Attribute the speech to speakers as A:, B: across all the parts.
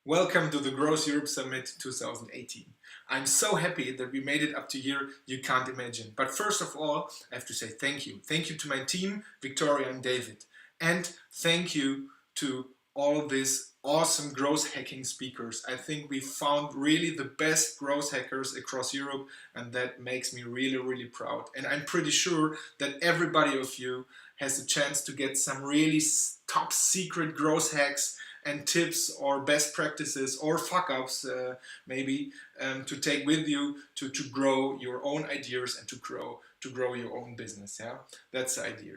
A: Welcome to the Growth Europe Summit 2018. I'm so happy that we made it up to here you can't imagine. But first of all, I have to say thank you. Thank you to my team, Victoria and David. And thank you to all these awesome growth hacking speakers. I think we found really the best growth hackers across Europe, and that makes me really, really proud. And I'm pretty sure that everybody of you has a chance to get some really top secret growth hacks and tips or best practices or fuck-ups maybe to take with you to grow your own ideas and to grow your own business. Yeah, that's the idea.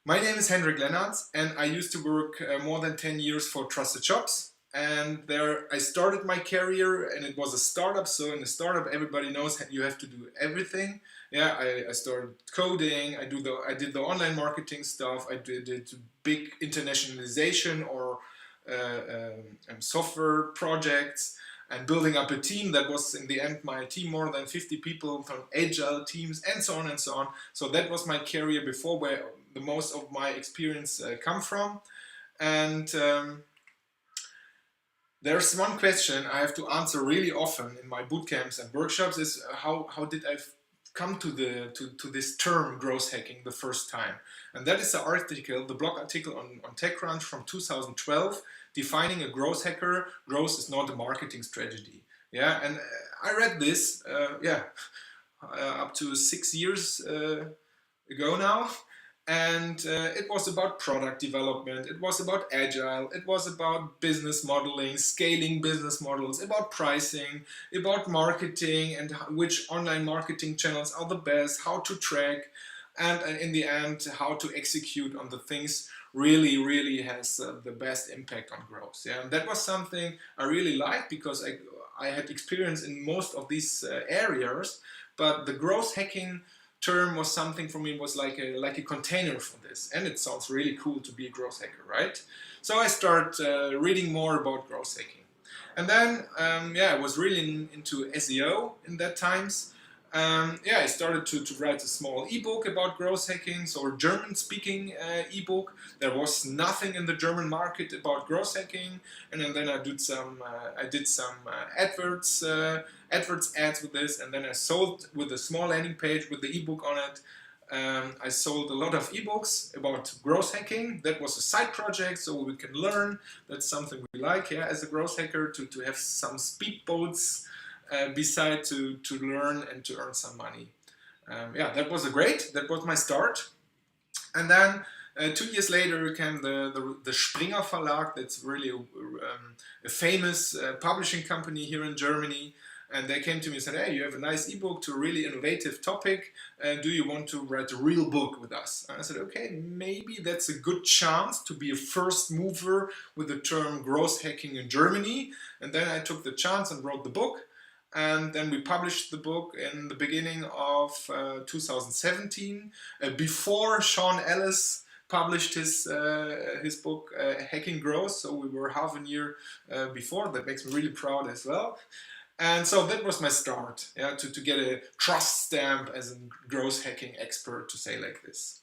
A: My name is Hendrik Lennartz, and I used to work more than 10 years for Trusted Shops. And there I started my career, and it was a startup. So in a startup, everybody knows you have to do everything. Yeah, I started coding. I did the online marketing stuff. I did big internationalization or software projects and building up a team that was in the end my team, more than 50 people from agile teams and so on and so on. So that was my career before, where the most of my experience come from. And there's one question I have to answer really often in my boot camps and workshops is how did I come to this term growth hacking the first time? And that is the blog article on TechCrunch from 2012, defining a growth hacker. Growth is not a marketing strategy. Yeah, and I read this up to 6 years ago now. And it was about product development, it was about agile, it was about business modeling, scaling business models, about pricing, about marketing and which online marketing channels are the best, how to track, and in the end, how to execute on the things really has the best impact on growth. Yeah, and that was something I really liked because I had experience in most of these areas, but the growth hacking term was something for me, was like a container for this, and it sounds really cool to be a growth hacker, right? So I start reading more about growth hacking, and then I was really into SEO in that times. I started to write a small ebook about growth hacking, so a German-speaking ebook. There was nothing in the German market about growth hacking, and then I did some adverts ads with this, and then I sold with a small landing page with the ebook on it. I sold a lot of ebooks about growth hacking. That was a side project, so we can learn. That's something we like, yeah, as a growth hacker, to have some speedboats beside to learn and to earn some money. That was that was my start. And then 2 years later came the Springer Verlag. That's really a famous publishing company here in Germany. And they came to me and said, hey, you have a nice ebook to a really innovative topic. Do you want to write a real book with us? And I said, okay, maybe that's a good chance to be a first mover with the term growth hacking in Germany. And then I took the chance and wrote the book. And then we published the book in the beginning of 2017, before Sean Ellis published his book Hacking Growth. So we were half a year before. That makes me really proud as well. And so that was my start, yeah, to get a trust stamp as a growth hacking expert, to say like this.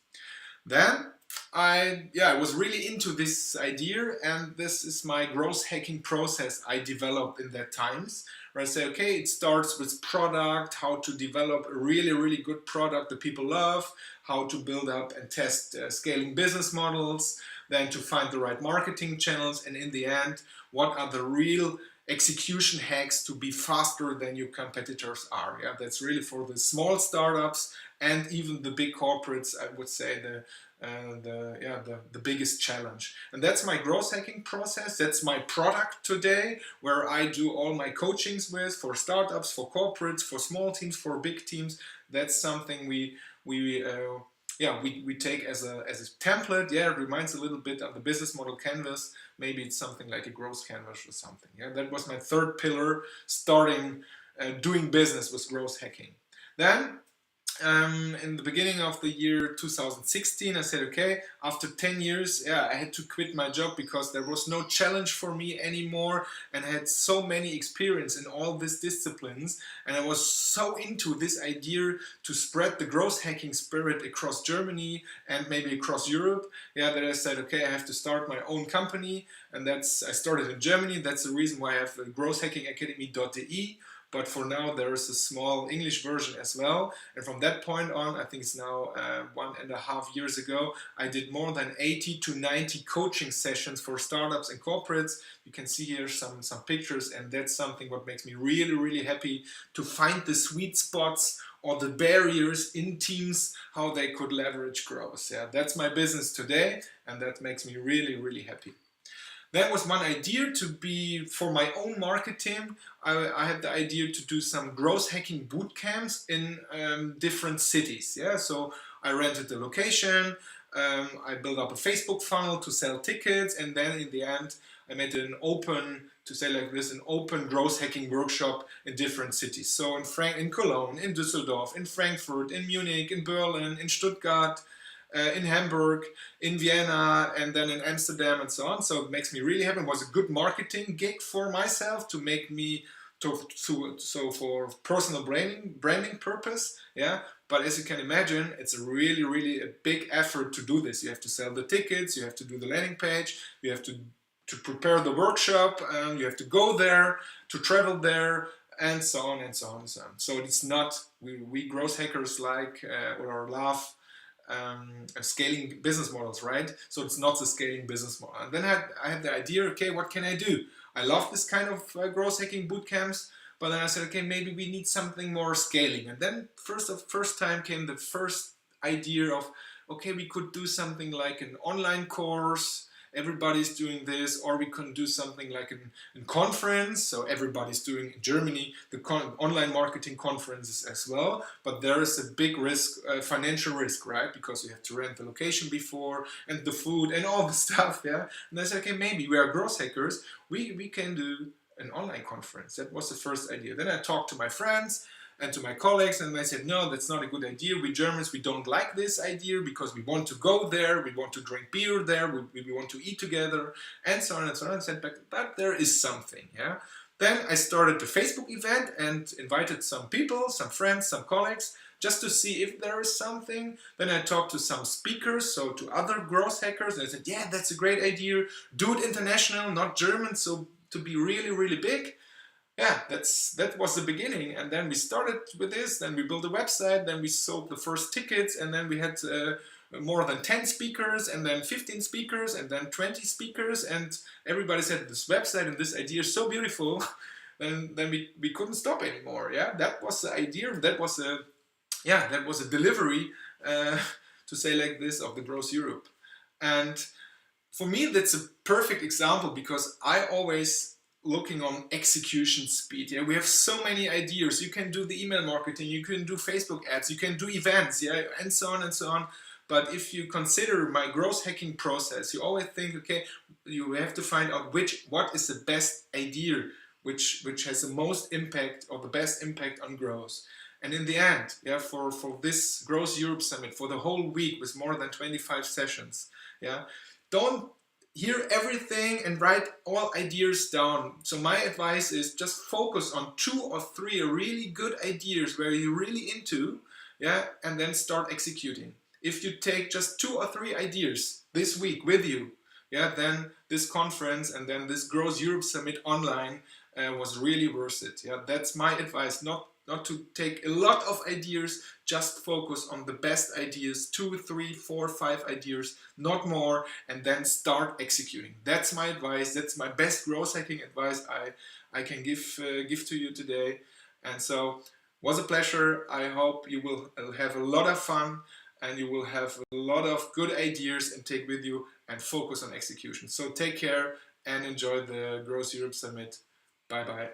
A: Then I was really into this idea, and this is my growth hacking process I developed in that times, where I say, okay, it starts with product, how to develop a really good product that people love, how to build up and test scaling business models, then to find the right marketing channels, and in the end, what are the real execution hacks to be faster than your competitors are. Yeah, that's really for the small startups and even the big corporates, I would say the biggest challenge. And that's my growth hacking process. That's my product today, where I do all my coachings with, for startups, for corporates, for small teams, for big teams. That's something we take as a template. Yeah, it reminds a little bit of the business model canvas. Maybe it's something like a growth canvas or something. Yeah, that was my third pillar, starting doing business with growth hacking. Then in the beginning of the year 2016, I said, okay, after 10 years, yeah, I had to quit my job because there was no challenge for me anymore, and I had so many experience in all these disciplines, and I was so into this idea to spread the growth hacking spirit across Germany and maybe across Europe, yeah, that I said, okay, I have to start my own company, and I started in Germany. That's the reason why I have growthhackingacademy.de. But for now, there is a small English version as well. And from that point on, I think it's now 1.5 years ago, I did more than 80 to 90 coaching sessions for startups and corporates. You can see here some pictures, and that's something what makes me really, really happy to find the sweet spots or the barriers in teams, how they could leverage growth. Yeah, that's my business today, and that makes me really, really happy. That was one idea to be for my own marketing. I had the idea to do some growth hacking boot camps in different cities. Yeah, so I rented the location. I built up a Facebook funnel to sell tickets, and then in the end, I made an open, to say like this, an open growth hacking workshop in different cities. So in Cologne, in Düsseldorf, in Frankfurt, in Munich, in Berlin, in Stuttgart, in Hamburg, in Vienna, and then in Amsterdam, and so on. So it makes me really happy. It was a good marketing gig for myself to make me so for personal branding purpose. Yeah. But as you can imagine, it's a really a big effort to do this. You have to sell the tickets, you have to do the landing page, you have to prepare the workshop, you have to go there, to travel there, and so on and so on and so on. So it's not, we growth hackers like or love scaling business models, right? So it's not the scaling business model. And then I had the idea, okay, what can I do? I love this kind of growth hacking boot camps, but then I said, okay, maybe we need something more scaling. And then first time came the first idea of, okay, we could do something like an online course. Everybody's doing this, or we can do something like a conference. So everybody's doing in Germany the online marketing conferences as well. But there is a big risk, financial risk, right? Because you have to rent the location before, and the food and all the stuff. Yeah. And I said, okay, maybe we are growth hackers. We can do an online conference. That was the first idea. Then I talked to my friends and to my colleagues, and I said, no, that's not a good idea. We Germans, we don't like this idea because we want to go there, we want to drink beer there, we want to eat together, and so on and so on. I said, but there is something, yeah. Then I started the Facebook event and invited some people, some friends, some colleagues, just to see if there is something. Then I talked to some speakers, so to other growth hackers, and I said, yeah, that's a great idea. Do it international, not German, so to be really big. Yeah, that was the beginning, and then we started with this, then we built a website, then we sold the first tickets, and then we had more than 10 speakers, and then 15 speakers, and then 20 speakers, and everybody said this website and this idea is so beautiful. then we couldn't stop anymore. Yeah, that was the idea. That was a delivery, to say like this, of the Growth Europe. And for me, that's a perfect example, because I always looking on execution speed. Yeah, we have so many ideas. You can do the email marketing, you can do Facebook ads, you can do events, yeah, and so on and so on. But if you consider my growth hacking process, you always think, okay, you have to find out what is the best idea, which has the most impact or the best impact on growth. And in the end, yeah, for this Growth Europe Summit, for the whole week with more than 25 sessions, yeah, don't hear everything and write all ideas down. So my advice is just focus on 2 or 3 really good ideas where you're really into, yeah, and then start executing. If you take just 2 or 3 ideas this week with you, yeah, then this conference and then this Growth Europe Summit online was really worth it. Yeah, that's my advice. Not to take a lot of ideas, just focus on the best ideas, 2, 3, 4, 5 ideas, not more, and then start executing. That's my advice. That's my best growth hacking advice I can give to you today. And so, was a pleasure. I hope you will have a lot of fun and you will have a lot of good ideas and take with you and focus on execution. So take care and enjoy the Growth Europe Summit. Bye bye.